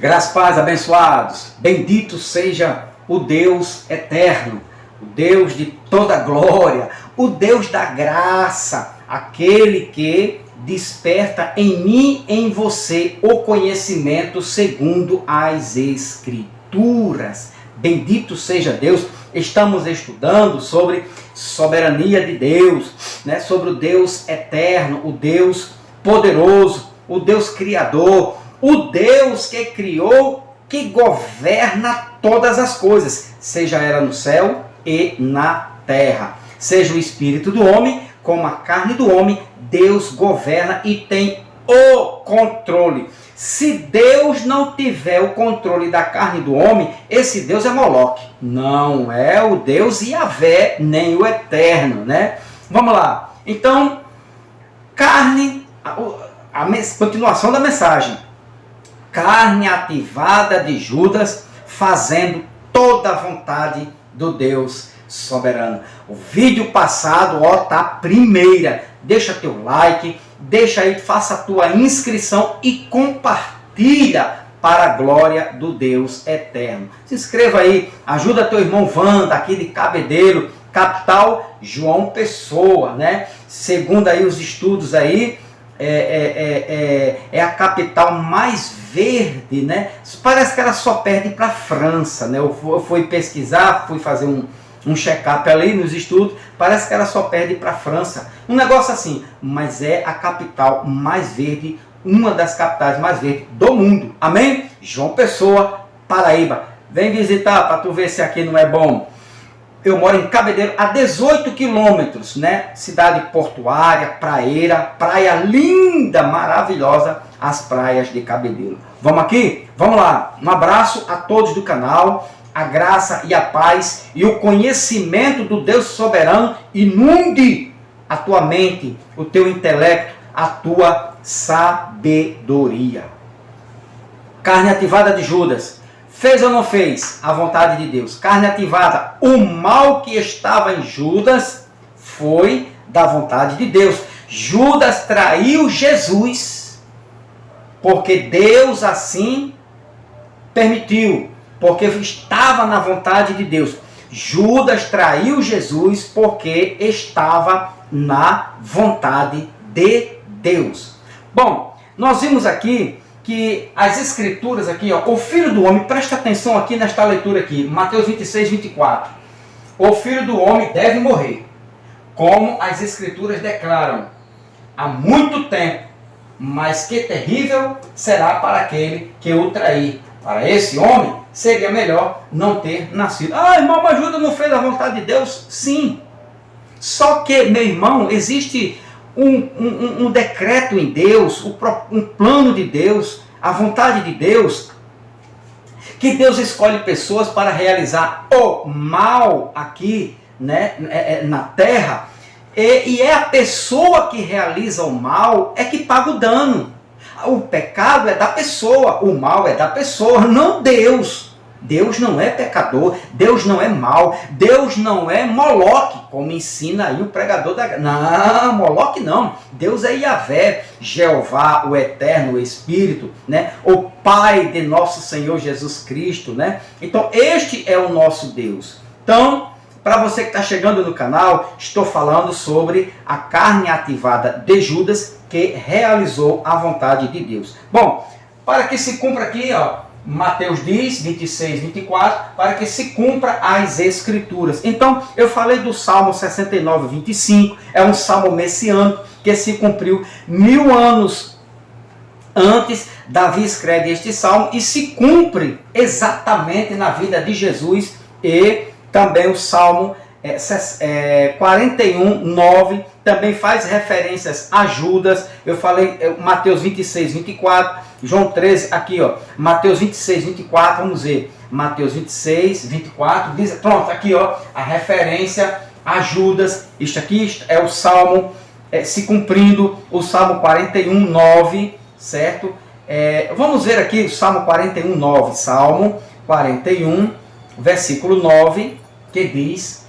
Graças, paz, abençoados. Bendito seja o Deus eterno, o Deus de toda glória, o Deus da graça, aquele que desperta em mim, em você, o conhecimento segundo as Escrituras. Bendito seja Deus. Estamos estudando sobre soberania de Deus, sobre o Deus eterno, o Deus poderoso, o Deus criador, o Deus que criou, que governa todas as coisas, seja ela no céu e na terra. Seja o espírito do homem, como a carne do homem, Deus governa e tem o controle. Se Deus não tiver o controle da carne do homem, esse Deus é Moloque. Não é o Deus Yahvé, nem o Eterno, Vamos lá. Então, carne, continuação da mensagem. Carne ativada de Judas, fazendo toda a vontade do Deus soberano. O vídeo passado, tá a primeira. Deixa teu like, deixa aí, faça a tua inscrição e compartilha para a glória do Deus eterno. Se inscreva aí, ajuda teu irmão Wanda, aqui de Cabedelo, capital João Pessoa, Segundo aí os estudos aí, é a capital mais verde, Parece que ela só perde para a França, Eu fui pesquisar, fui fazer um check-up ali nos estudos, parece que ela só perde para a França. Um negócio assim, mas é a capital mais verde, uma das capitais mais verdes do mundo. Amém? João Pessoa, Paraíba. Vem visitar para tu ver se aqui não é bom. Eu moro em Cabedelo, a 18 quilômetros, Cidade portuária, praieira, praia linda, maravilhosa, as praias de Cabedelo. Vamos aqui? Vamos lá. Um abraço a todos do canal. A graça e a paz e o conhecimento do Deus soberano inunde a tua mente, o teu intelecto, a tua sabedoria. Carne ativada de Judas. Fez ou não fez a vontade de Deus? Carne ativada. O mal que estava em Judas foi da vontade de Deus. Judas traiu Jesus porque Deus assim permitiu. Porque estava na vontade de Deus. Judas traiu Jesus porque estava na vontade de Deus. Bom, nós vimos aqui que as escrituras aqui, o Filho do Homem, presta atenção aqui nesta leitura aqui, Mateus 26, 24. O Filho do Homem deve morrer, como as escrituras declaram, há muito tempo, mas que terrível será para aquele que o trair. Para esse homem, seria melhor não ter nascido. Irmão, mas Judas não fez a vontade de Deus? Sim. Só que, meu irmão, existe um decreto em Deus, um plano de Deus, a vontade de Deus, que Deus escolhe pessoas para realizar o mal aqui, na terra, e é a pessoa que realiza o mal é que paga o dano. O pecado é da pessoa, o mal é da pessoa, não Deus. Deus não é pecador, Deus não é mau, Deus não é Moloque, como ensina aí o pregador da... Não, Moloque não. Deus é Yahvé, Jeová, o Eterno, o Espírito, o Pai de nosso Senhor Jesus Cristo, Então, este é o nosso Deus. Então, para você que está chegando no canal, estou falando sobre a carne ativada de Judas, que realizou a vontade de Deus. Bom, para que se cumpra aqui, Mateus diz, 26, 24, para que se cumpra as Escrituras. Então, eu falei do Salmo 69, 25, é um salmo messiânico que se cumpriu 1000 anos antes. Davi escreve este salmo e se cumpre exatamente na vida de Jesus. E também o Salmo 41, 9, também faz referências a Judas. Eu falei Mateus 26, 24, João 13, aqui Mateus 26, 24, vamos ver. Mateus 26, 24, diz, pronto, aqui a referência a Judas. Isto aqui é o Salmo se cumprindo, o Salmo 41, 9, certo? Vamos ver aqui o Salmo 41, 9, Salmo 41, versículo 9, que diz: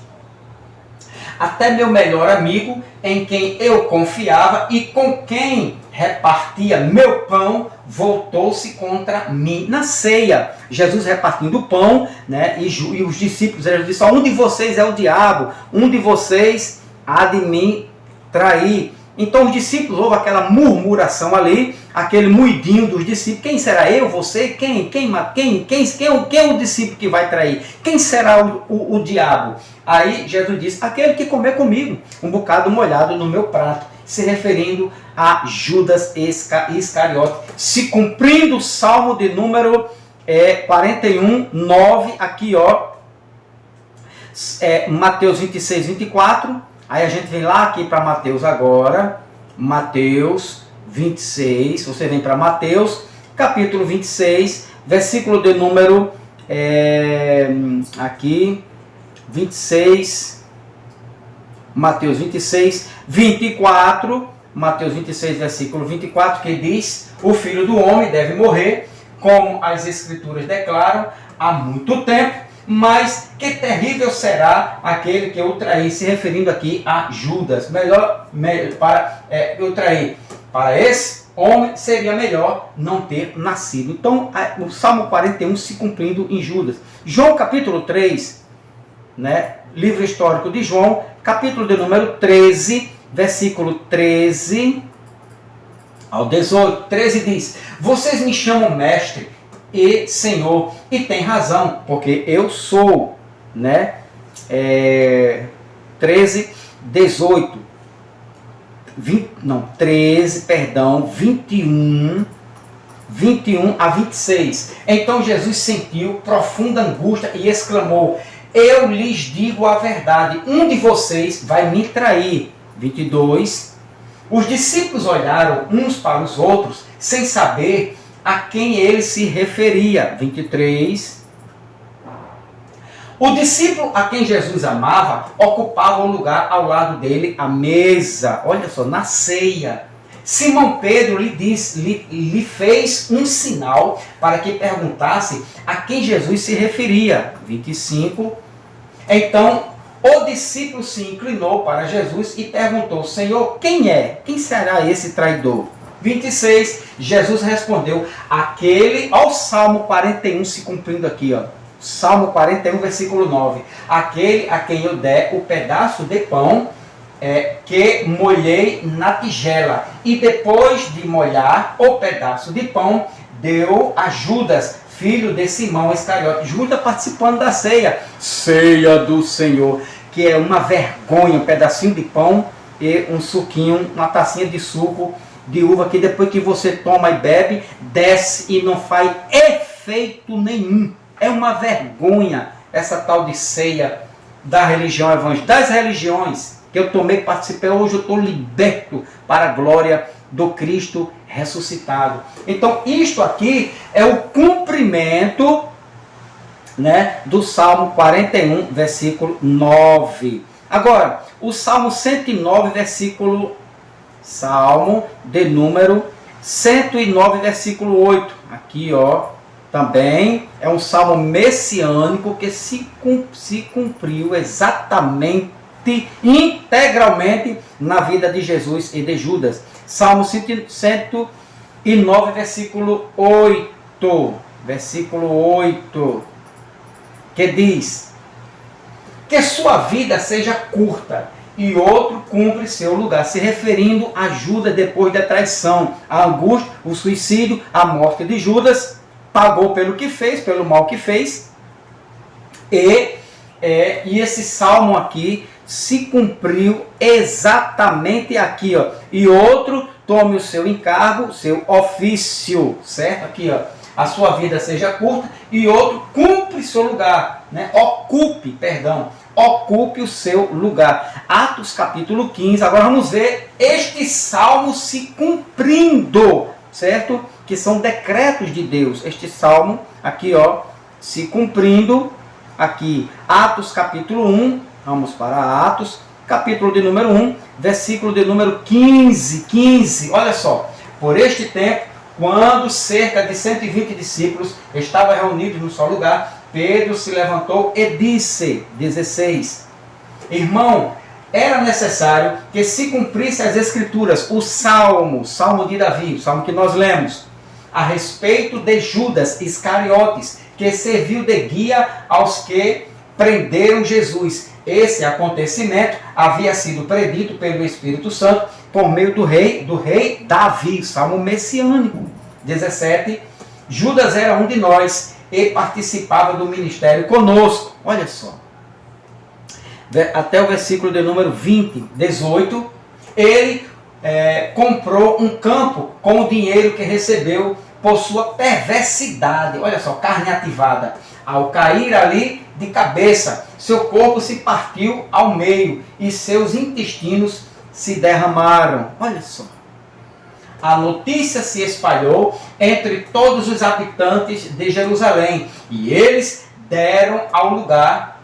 até meu melhor amigo, em quem eu confiava e com quem repartia meu pão, voltou-se contra mim. Na ceia, Jesus repartindo o pão, né, e os discípulos, ele disse, um de vocês é o diabo, um de vocês há de me trair. Então os discípulos, houve aquela murmuração ali, aquele muidinho dos discípulos, quem será eu, você, quem é o discípulo que vai trair? Quem será o diabo? Aí Jesus disse, aquele que comer comigo um bocado molhado no meu prato, se referindo a Judas Iscariote, se cumprindo o Salmo de número 41, 9, aqui Mateus 26, 24, aí a gente vem lá aqui para Mateus agora, Mateus 26, você vem para Mateus, capítulo 26, versículo de número, aqui, 26, Mateus 26, 24, Mateus 26, versículo 24, que diz, o Filho do Homem deve morrer, como as Escrituras declaram, há muito tempo, mas que terrível será aquele que eu trair, se referindo aqui a Judas. Eu trair. Para esse homem seria melhor não ter nascido. Então, o Salmo 41 se cumprindo em Judas. João capítulo 3, né, livro histórico de João, capítulo de número 13, versículo 13 ao 18. 13 diz, vocês me chamam mestre e Senhor, e tem razão, porque eu sou, né? 13, 18, 21 a 26. Então Jesus sentiu profunda angústia e exclamou, eu lhes digo a verdade, um de vocês vai me trair. 22. Os discípulos olharam uns para os outros, sem saber a quem ele se referia. 23. O discípulo a quem Jesus amava ocupava um lugar ao lado dele, à mesa. Olha só, na ceia. Simão Pedro lhe fez um sinal para que perguntasse a quem Jesus se referia. 25. Então, o discípulo se inclinou para Jesus e perguntou, Senhor, quem é? Quem será esse traidor? 26, Jesus respondeu, ao Salmo 41 se cumprindo aqui, Salmo 41, versículo 9, aquele a quem eu der o pedaço de pão que molhei na tigela, e depois de molhar o pedaço de pão, deu a Judas, filho de Simão Iscariote. Judas participando da ceia do Senhor, que é uma vergonha, um pedacinho de pão e um suquinho, uma tacinha de suco de uva, que depois que você toma e bebe, desce e não faz efeito nenhum. É uma vergonha essa tal de ceia da religião evangélica, das religiões que eu tomei, participei, hoje eu estou liberto para a glória do Cristo ressuscitado. Então isto aqui é o cumprimento, né, do Salmo 41, versículo 9. Agora, o Salmo 109, Salmo de número 109, versículo 8. Aqui, também é um salmo messiânico que se cumpriu exatamente, integralmente na vida de Jesus e de Judas. Salmo 109, versículo 8. Versículo 8. Que diz, que sua vida seja curta e outro cumpre seu lugar, se referindo a Judas depois da traição, a angústia, o suicídio, a morte de Judas, pagou pelo que fez, pelo mal que fez, e esse salmo aqui se cumpriu exatamente aqui, e outro tome o seu encargo, seu ofício, certo? Aqui, a sua vida seja curta, e outro cumpre seu lugar, né? Ocupe o seu lugar. Atos capítulo 15, agora vamos ver este salmo se cumprindo, certo? Que são decretos de Deus. Este salmo aqui, se cumprindo aqui. Atos capítulo 1, vamos para Atos, capítulo de número 1, versículo de número 15, olha só. Por este tempo, quando cerca de 120 discípulos estavam reunidos num só lugar, Pedro se levantou e disse, 16, irmão, era necessário que se cumprisse as Escrituras, o Salmo de Davi, o Salmo que nós lemos, a respeito de Judas Iscariotes, que serviu de guia aos que prenderam Jesus. Esse acontecimento havia sido predito pelo Espírito Santo por meio do rei Davi, Salmo messiânico. 17. Judas era um de nós e participava do ministério conosco. Olha só. Até o versículo de número 20, 18. Ele comprou um campo com o dinheiro que recebeu por sua perversidade. Olha só, carne ativada. Ao cair ali de cabeça, seu corpo se partiu ao meio e seus intestinos se derramaram. Olha só. A notícia se espalhou entre todos os habitantes de Jerusalém e eles deram ao lugar,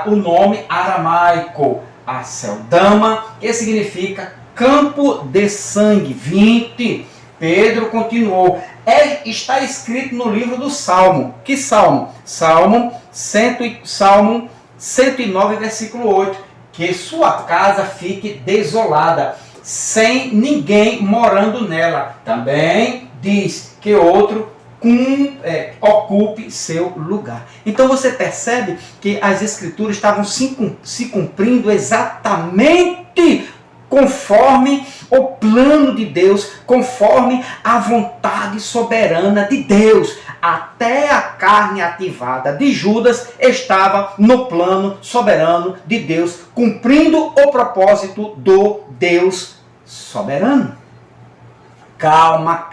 o nome aramaico, Aceldama, que significa campo de sangue. 20. Pedro continuou. Está escrito no livro do Salmo. Que Salmo? Salmo 109, versículo 8. Que sua casa fique desolada, sem ninguém morando nela. Também diz que outro ocupe seu lugar. Então você percebe que as Escrituras estavam se cumprindo exatamente conforme o plano de Deus, conforme a vontade soberana de Deus. Até a carne ativada de Judas estava no plano soberano de Deus, cumprindo o propósito do Deus soberano. Calma.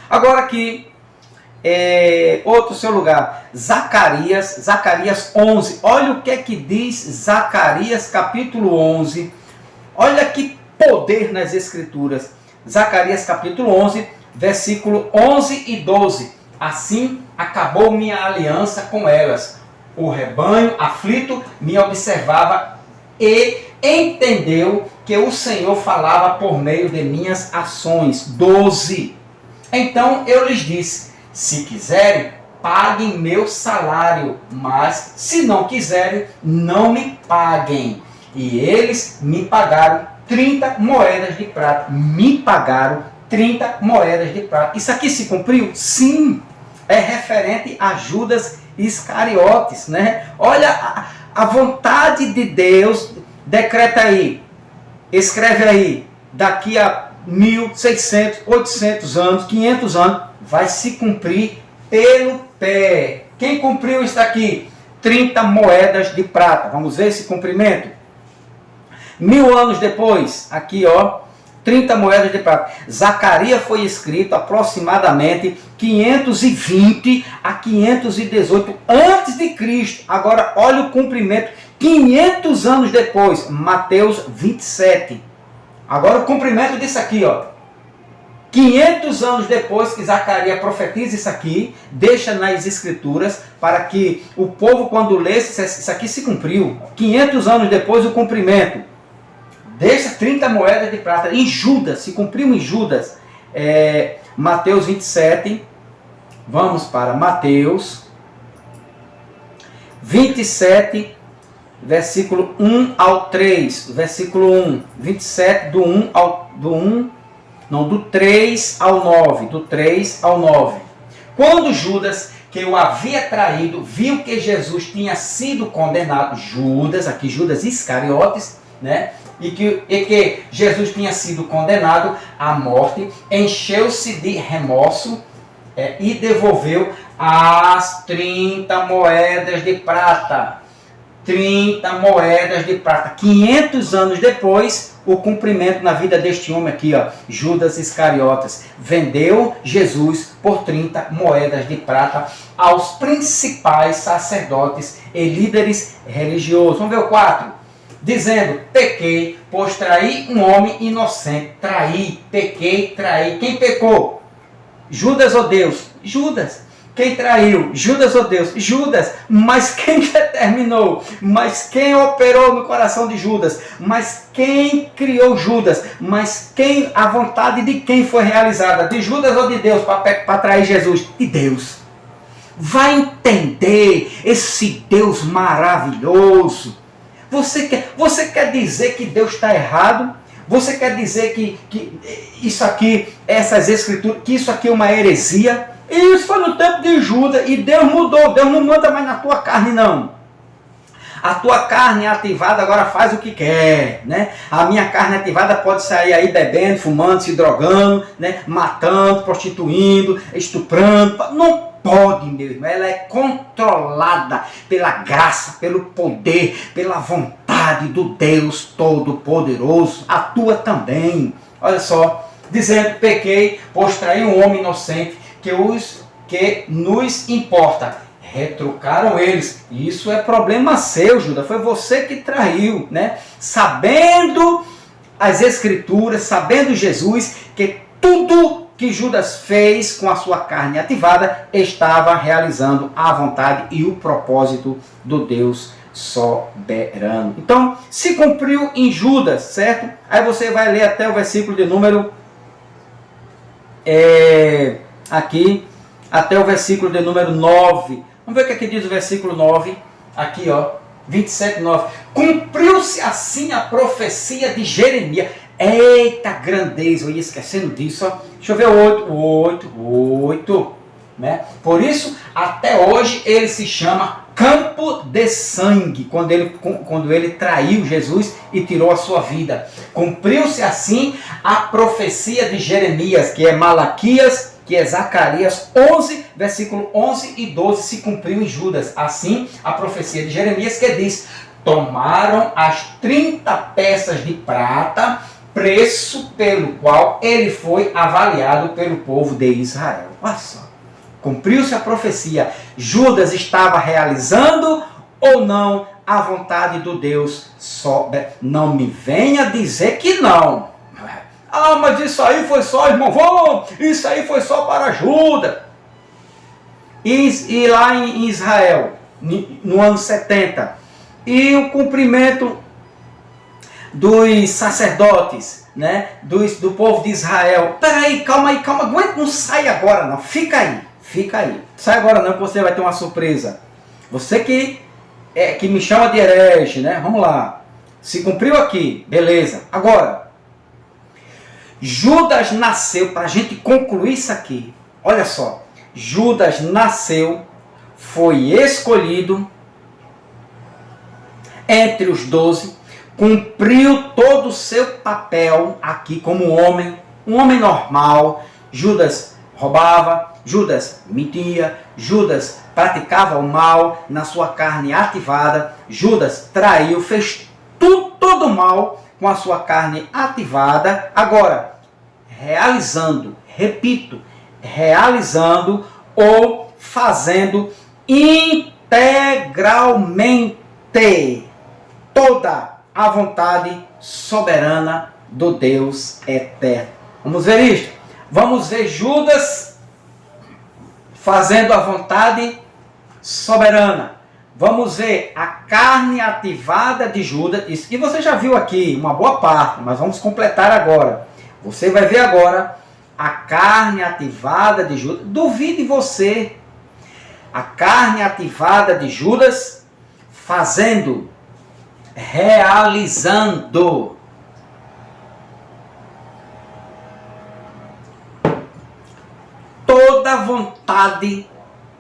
Agora aqui, outro seu lugar, Zacarias 11. Olha o que é que diz Zacarias capítulo 11. Olha que poder nas Escrituras. Zacarias capítulo 11, versículo 11 e 12. Assim acabou minha aliança com elas. O rebanho aflito me observava e entendeu que o Senhor falava por meio de minhas ações. 12. Então eu lhes disse: se quiserem, paguem meu salário, mas se não quiserem, não me paguem. E eles me pagaram 30 moedas de prata. Isso aqui se cumpriu? Sim. É referente a Judas Iscariotes, né? Olha a vontade de Deus. Decreta aí, escreve aí, daqui a 1.600, 800 anos, 500 anos, vai se cumprir pelo pé. Quem cumpriu isso aqui? 30 moedas de prata. Vamos ver esse cumprimento? 1000 anos depois, aqui 30 moedas de prata. Zacarias foi escrito aproximadamente 520 a 518 antes de Cristo. Agora olha o cumprimento 500 anos depois, Mateus 27. Agora o cumprimento disso aqui, 500 anos depois que Zacarias profetiza isso aqui, deixa nas Escrituras para que o povo, quando lesse, isso aqui se cumpriu. 500 anos depois o cumprimento. Deixa 30 moedas de prata. Em Judas, se cumpriu em Judas. Mateus 27. Vamos para Mateus 27, versículo 1 ao 3. Versículo 1. 27, do 3 ao 9. Do 3 ao 9. Quando Judas, que o havia traído, viu que Jesus tinha sido condenado, Judas Iscariotes, né? E que Jesus tinha sido condenado à morte, encheu-se de remorso e devolveu as 30 moedas de prata. 30 moedas de prata. 500 anos depois, o cumprimento na vida deste homem aqui, Judas Iscariotes, vendeu Jesus por 30 moedas de prata aos principais sacerdotes e líderes religiosos. Vamos ver o 4. Dizendo: pequei, pois traí um homem inocente. Pequei. Quem pecou? Judas ou Deus? Judas. Quem traiu? Judas ou Deus? Judas. Mas quem determinou? Mas quem operou no coração de Judas? Mas quem criou Judas? Mas a vontade de quem foi realizada? De Judas ou de Deus para trair Jesus? De Deus. vai entender esse Deus maravilhoso. Você quer dizer que Deus está errado? Você quer dizer que isso aqui, essas escrituras, que isso aqui é uma heresia? E isso foi no tempo de Judas, e Deus mudou. Deus não manda mais na tua carne, não. A tua carne ativada agora faz o que quer, né? A minha carne ativada pode sair aí bebendo, fumando, se drogando, né? Matando, prostituindo, estuprando. Não pode, meu irmão. Ela é controlada pela graça, pelo poder, pela vontade do Deus Todo-Poderoso. A tua também. Olha só, dizendo: pequei, pois traí um homem inocente que nos importa. Retrucaram eles. Isso é problema seu, Judas. Foi você que traiu, né? Sabendo as escrituras, sabendo Jesus, que tudo que Judas fez com a sua carne ativada estava realizando a vontade e o propósito do Deus soberano. Então, se cumpriu em Judas, certo? Aí você vai ler até o versículo de número aqui, até o versículo de número 9. Vamos ver o que aqui diz o versículo 9. Aqui, ó, 27, 9. Cumpriu-se assim a profecia de Jeremias. Eita grandeza, eu ia esquecendo disso, ó. Deixa eu ver o 8, né? Por isso, até hoje, ele se chama campo de sangue, quando ele traiu Jesus e tirou a sua vida. Cumpriu-se assim a profecia de Jeremias, que é Malaquias, que é Zacarias 11, versículo 11 e 12, se cumpriu em Judas. Assim, a profecia de Jeremias, que diz: tomaram as 30 peças de prata, preço pelo qual ele foi avaliado pelo povo de Israel. Olha só, cumpriu-se a profecia. Judas estava realizando ou não a vontade do Deus soberano? Não me venha dizer que não. Ah, mas isso aí foi só, irmão, isso aí foi só para Judas. E lá em Israel, no ano 70, e o cumprimento dos sacerdotes, né, do povo de Israel. Peraí, calma aí, aguenta, não sai agora não, fica aí. Sai agora não, que você vai ter uma surpresa. Você que me chama de herege, né, vamos lá. Se cumpriu aqui, beleza. Agora, Judas nasceu, para a gente concluir isso aqui, olha só, Judas nasceu, foi escolhido entre os 12, cumpriu todo o seu papel aqui como um homem normal. Judas roubava, Judas mentia, Judas praticava o mal na sua carne ativada, Judas traiu, fez todo o mal com a sua carne ativada. Agora, realizando ou fazendo integralmente toda a vontade soberana do Deus eterno. Vamos ver isto? Vamos ver Judas fazendo a vontade soberana. Vamos ver a carne ativada de Judas. Isso que você já viu aqui, uma boa parte, mas vamos completar agora. Você vai ver agora a carne ativada de Judas. Duvide você. A carne ativada de Judas realizando toda a vontade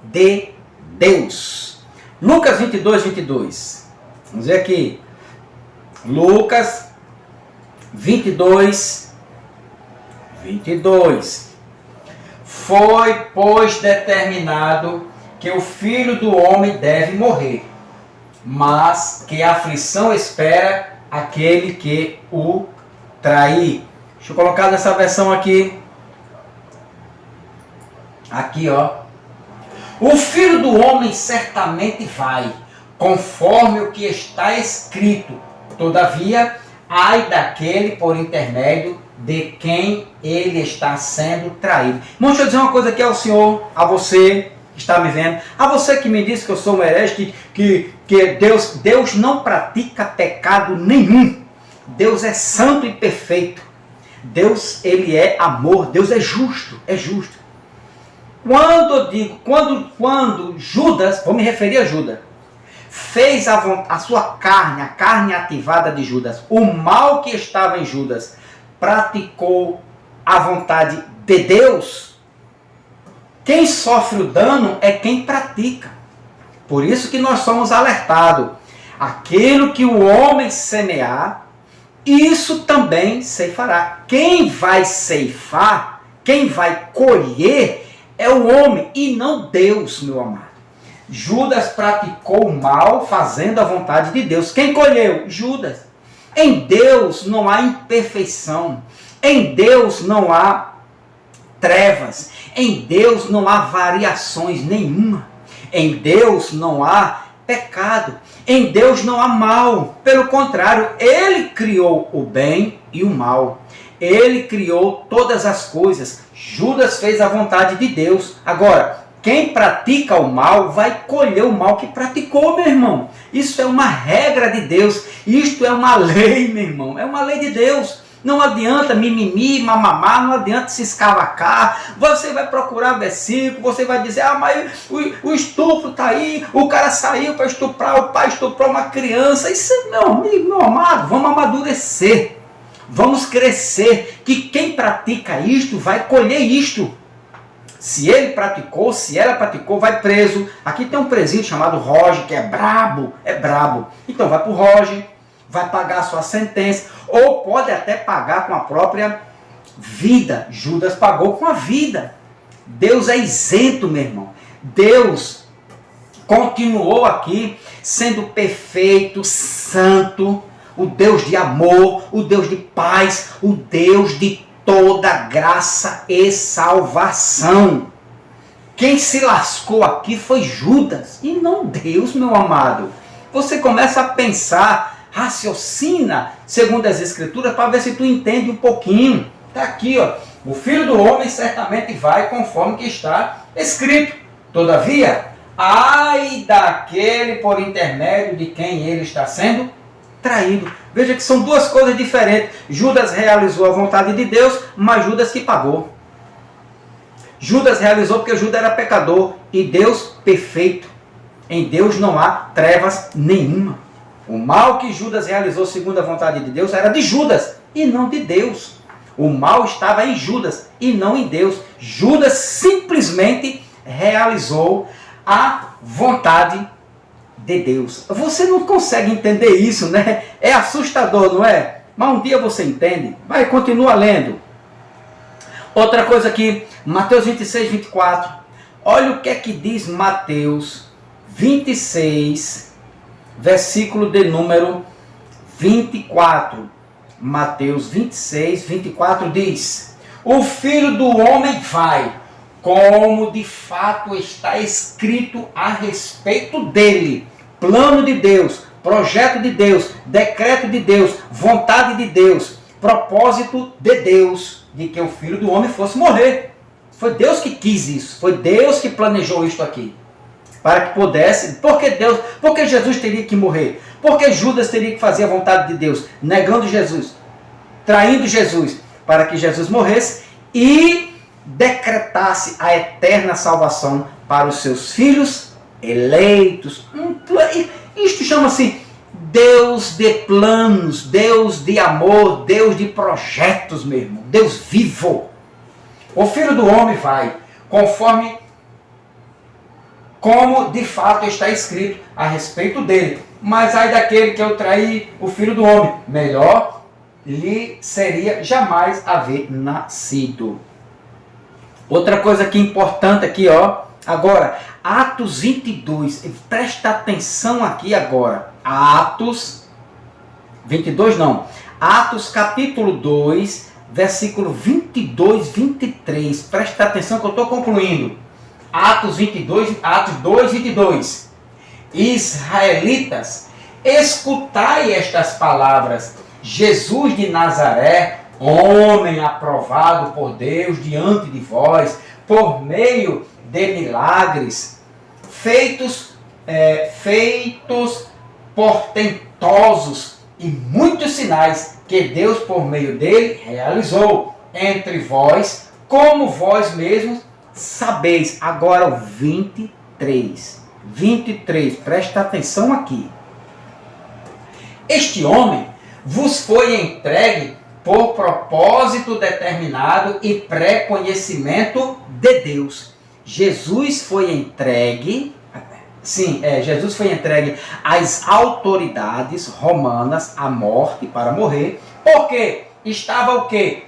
de Deus. Lucas 22, 22. Vamos ver aqui. Lucas 22, 22. Foi, pois, determinado que o Filho do Homem deve morrer, mas que a aflição espera aquele que o trair. Deixa eu colocar nessa versão aqui. Aqui, ó. O Filho do Homem certamente vai, conforme o que está escrito. Todavia, ai daquele por intermédio de quem ele está sendo traído. Irmão, deixa eu dizer uma coisa aqui ao senhor, a você que está me vendo, a você que me disse que eu sou um herege, que Deus não pratica pecado nenhum. Deus é santo e perfeito. Deus, ele é amor. Deus é justo, Quando eu digo, quando Judas, vou me referir a Judas, fez a sua carne, a carne ativada de Judas, o mal que estava em Judas, praticou a vontade de Deus, quem sofre o dano é quem pratica. Por isso que nós somos alertados. Aquilo que o homem semear, isso também ceifará. Quem vai ceifar, quem vai colher, é o homem e não Deus, meu amado. Judas praticou o mal fazendo a vontade de Deus. Quem colheu? Judas. Em Deus não há imperfeição. Em Deus não há trevas. Em Deus não há variações nenhuma. Em Deus não há pecado. Em Deus não há mal. Pelo contrário, Ele criou o bem e o mal. Ele criou todas as coisas. Judas fez a vontade de Deus. Agora, quem pratica o mal vai colher o mal que praticou, meu irmão. Isso é uma regra de Deus. Isto é uma lei, meu irmão. É uma lei de Deus. Não adianta mimimi, mamamá, não adianta se escavacar. Você vai procurar versículo, você vai dizer, mas o estupro está aí, o cara saiu para estuprar, o pai estuprou uma criança. Isso, meu amigo, meu amado, vamos amadurecer. Vamos crescer, que quem pratica isto vai colher isto. Se ele praticou, se ela praticou, vai preso. Aqui tem um presídio chamado Roger, que é brabo, Então vai para o Roger, vai pagar a sua sentença, ou pode até pagar com a própria vida. Judas pagou com a vida. Deus é isento, meu irmão. Deus continuou aqui sendo perfeito, santo, o Deus de amor, o Deus de paz, o Deus de toda graça e salvação. Quem se lascou aqui foi Judas e não Deus, meu amado. Você começa a pensar, raciocina segundo as Escrituras para ver se tu entende um pouquinho. Está aqui, ó. O Filho do Homem certamente vai conforme que está escrito. Todavia, ai daquele por intermédio de quem ele está sendo traído. Veja que são duas coisas diferentes. Judas realizou a vontade de Deus, mas Judas que pagou. Judas realizou porque Judas era pecador e Deus perfeito. Em Deus não há trevas nenhuma. O mal que Judas realizou segundo a vontade de Deus era de Judas e não de Deus. O mal estava em Judas e não em Deus. Judas simplesmente realizou a vontade de Deus. Você não consegue entender isso, né? É assustador, não é? Mas um dia você entende. Vai, continua lendo. Outra coisa aqui, Mateus 26, 24. Olha o que é que diz Mateus 26, versículo de número 24. Mateus 26, 24 diz: o Filho do Homem vai, como de fato está escrito a respeito dele. Plano de Deus, projeto de Deus, decreto de Deus, vontade de Deus, propósito de Deus, de que o Filho do Homem fosse morrer. Foi Deus que quis isso, foi Deus que planejou isto aqui. Para que pudesse, porque Jesus teria que morrer? Porque Judas teria que fazer a vontade de Deus, negando Jesus, traindo Jesus, para que Jesus morresse e decretasse a eterna salvação para os seus filhos eleitos. Isto chama-se Deus de planos, Deus de amor, Deus de projetos, meu irmão. Deus vivo. O Filho do Homem vai, como de fato está escrito a respeito dele. Mas ai daquele que eu traí, o Filho do Homem, melhor lhe seria jamais haver nascido. Outra coisa aqui importante aqui, ó. Agora, Atos 22. Presta atenção aqui agora. Atos 22 não. Atos capítulo 2, versículo 22, 23. Presta atenção que eu estou concluindo. Atos 22, Atos 2, 22. Israelitas, escutai estas palavras. Jesus de Nazaré, homem aprovado por Deus diante de vós, por meio de milagres, feitos portentosos e muitos sinais que Deus por meio dele realizou entre vós, como vós mesmos sabeis. Agora o 23. 23, presta atenção aqui. Este homem vos foi entregue por propósito determinado e pré-conhecimento de Deus. Jesus foi entregue, Jesus foi entregue às autoridades romanas à morte, para morrer, porque estava o quê?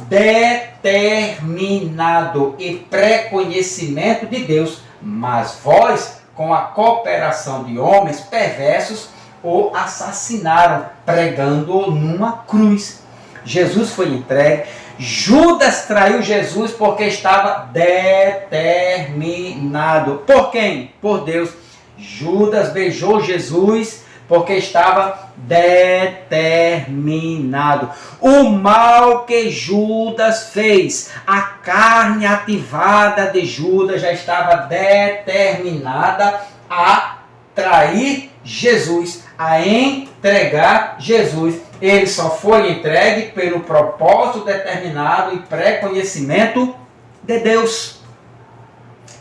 Determinado e pré-conhecimento de Deus, mas vós, com a cooperação de homens perversos, o assassinaram, pregando-o numa cruz. Jesus foi entregue. Judas traiu Jesus porque estava determinado. Por quem? Por Deus. Judas beijou Jesus porque estava determinado. O mal que Judas fez, a carne ativada de Judas já estava determinada a trair Jesus, a entregar Jesus. Ele só foi entregue pelo propósito determinado e pré-conhecimento de Deus.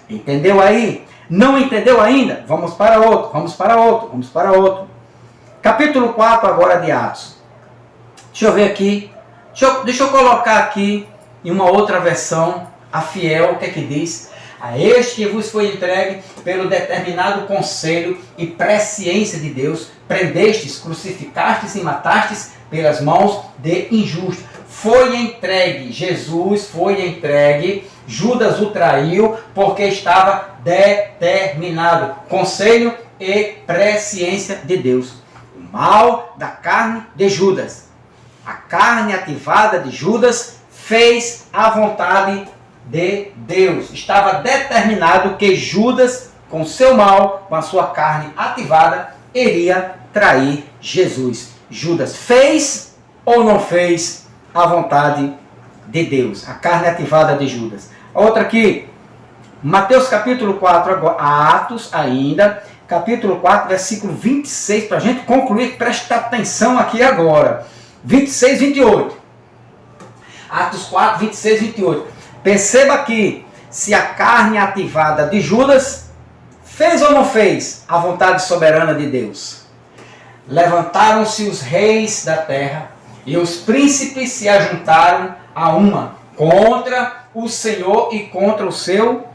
Entendeu aí? Não entendeu ainda? Vamos para outro. Capítulo 4 agora de Atos. Deixa eu ver aqui. Deixa eu colocar aqui em uma outra versão, a fiel, o que é que diz? A este que vos foi entregue pelo determinado conselho e presciência de Deus, prendestes, crucificastes e matastes pelas mãos de injustos. Foi entregue, Jesus foi entregue, Judas o traiu porque estava determinado. Conselho e presciência de Deus. O mal da carne de Judas. A carne ativada de Judas fez a vontade de Deus. Estava determinado que Judas, com seu mal, com a sua carne ativada, iria trair Jesus. Judas fez ou não fez a vontade de Deus? A carne ativada de Judas. Outra aqui, Mateus capítulo 4, agora, Atos ainda, capítulo 4, versículo 26, para a gente concluir, presta atenção aqui agora. 26, 28. Atos 4, 26, 28. Perceba aqui, se a carne ativada de Judas fez ou não fez a vontade soberana de Deus. Levantaram-se os reis da terra e os príncipes se ajuntaram a uma contra o Senhor e contra o seu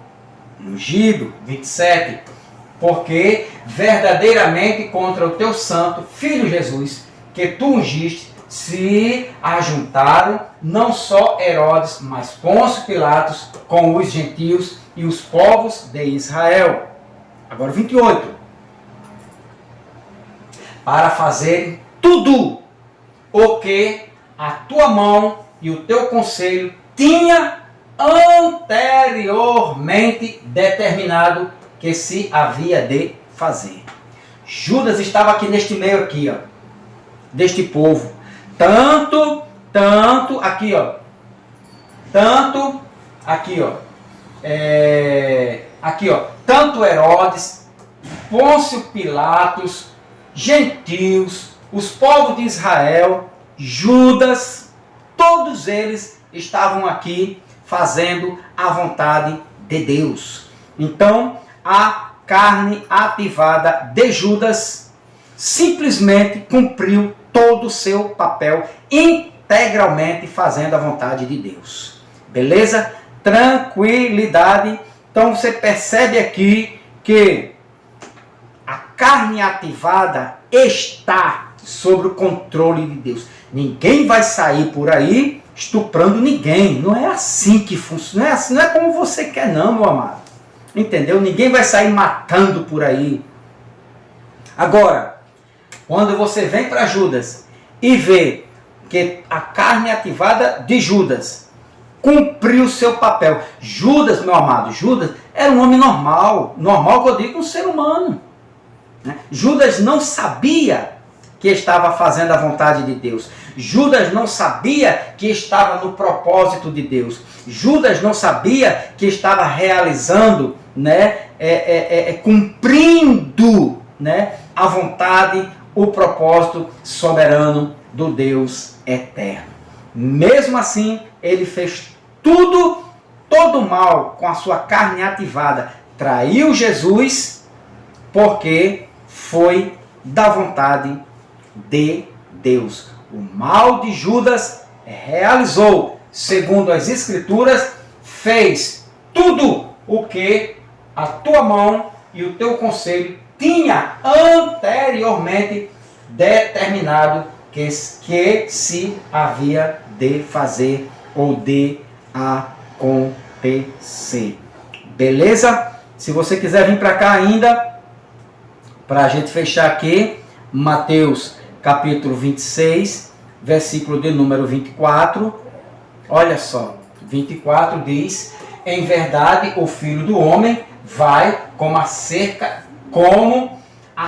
ungido. 27. Porque verdadeiramente contra o teu santo Filho Jesus, que tu ungiste, se ajuntaram não só Herodes, mas Pôncio Pilatos com os gentios e os povos de Israel. Agora 28. Para fazerem tudo o que a tua mão e o teu conselho tinha anteriormente determinado que se havia de fazer. Judas estava aqui neste meio aqui, ó, deste povo. Tanto aqui, ó. Aqui, ó. Tanto Herodes, Pôncio Pilatos, gentios, os povos de Israel, Judas, todos eles estavam aqui fazendo a vontade de Deus. Então, a carne ativada de Judas simplesmente cumpriu todo o seu papel integralmente fazendo a vontade de Deus. Beleza? Tranquilidade. Então você percebe aqui que a carne ativada está sob o controle de Deus. Ninguém vai sair por aí estuprando ninguém. Não é assim que funciona. Não é como você quer não, meu amado. Entendeu? Ninguém vai sair matando por aí. Agora, quando você vem para Judas e vê que a carne ativada de Judas cumpriu o seu papel. Judas, meu amado, Judas era um homem normal. Normal que eu digo, um ser humano. Judas não sabia que estava fazendo a vontade de Deus. Judas não sabia que estava no propósito de Deus. Judas não sabia que estava realizando, cumprindo, a vontade, o propósito soberano do Deus eterno. Mesmo assim, ele fez tudo todo mal com a sua carne ativada, traiu Jesus porque foi da vontade de Deus. O mal de Judas realizou, segundo as Escrituras, fez tudo o que a tua mão e o teu conselho tinha anteriormente determinado que se havia de fazer ou de acontecer. Beleza? Se você quiser vir para cá ainda, para a gente fechar aqui, Mateus capítulo 26, versículo de número 24. Olha só, 24 diz: em verdade o Filho do Homem vai como a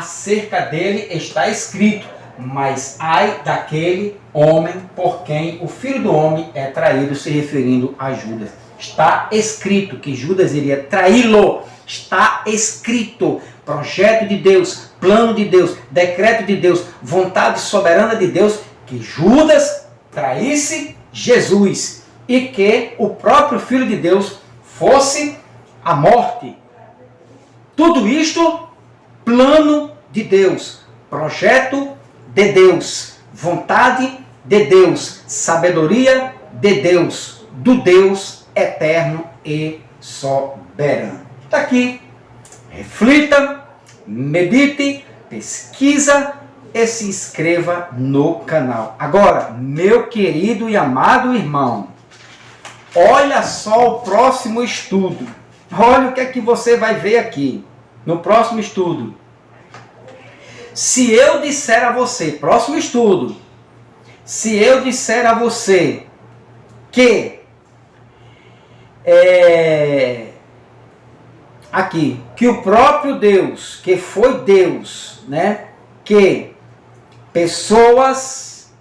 cerca dele está escrito, mas ai daquele homem por quem o Filho do Homem é traído, se referindo a Judas. Está escrito que Judas iria traí-lo. Está escrito. Projeto de Deus, plano de Deus, decreto de Deus, vontade soberana de Deus, que Judas traísse Jesus e que o próprio Filho de Deus fosse a morte. Tudo isto, plano de Deus, projeto de Deus, vontade de Deus, sabedoria de Deus, do Deus eterno e soberano. Está aqui. Reflita, medite, pesquisa e se inscreva no canal. Agora, meu querido e amado irmão, olha só o próximo estudo. Olha o que é que você vai ver aqui no próximo estudo. Se eu disser a você, próximo estudo, se eu disser a você que aqui, que o próprio Deus, que foi Deus, né, que pessoas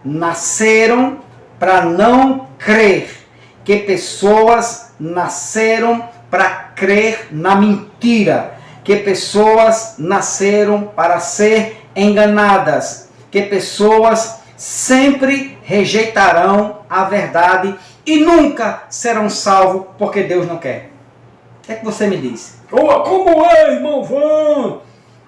nasceram para não crer, que pessoas nasceram para crer na mentira, que pessoas nasceram para ser enganadas, que pessoas sempre rejeitarão a verdade e nunca serão salvos porque Deus não quer. O que é que você me diz? Como é, irmão Van?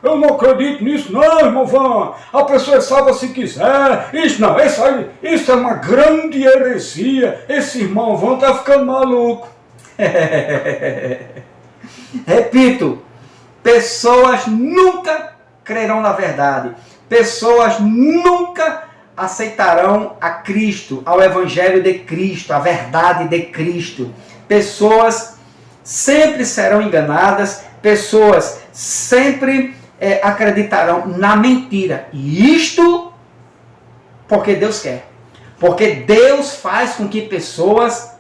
Eu não acredito nisso não, irmão Van. A pessoa é salva se quiser. Isso não, isso é uma grande heresia. Esse irmão Van está ficando maluco. Repito, pessoas nunca crerão na verdade. Pessoas nunca aceitarão a Cristo, ao Evangelho de Cristo, a verdade de Cristo. Pessoas sempre serão enganadas, pessoas sempre acreditarão na mentira. E isto porque Deus quer. Porque Deus faz com que pessoas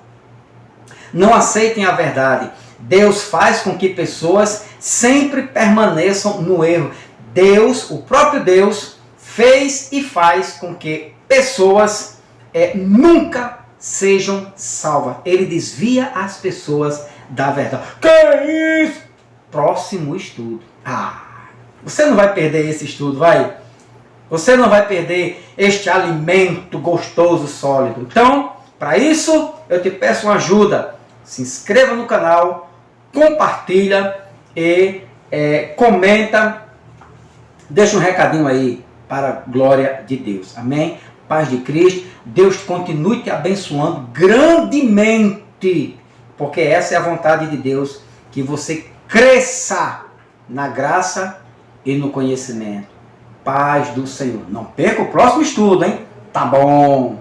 não aceitem a verdade. Deus faz com que pessoas sempre permaneçam no erro. Deus, o próprio Deus, fez e faz com que pessoas nunca sejam salvas. Ele desvia as pessoas da verdade. Que isso? Próximo estudo. Você não vai perder esse estudo, vai? Você não vai perder este alimento gostoso, sólido. Então, para isso, eu te peço uma ajuda. Se inscreva no canal, compartilha e comenta. Deixa um recadinho aí para a glória de Deus. Amém? Paz de Cristo. Deus continue te abençoando grandemente. Porque essa é a vontade de Deus. Que você cresça na graça e no conhecimento. Paz do Senhor. Não perca o próximo estudo, hein? Tá bom.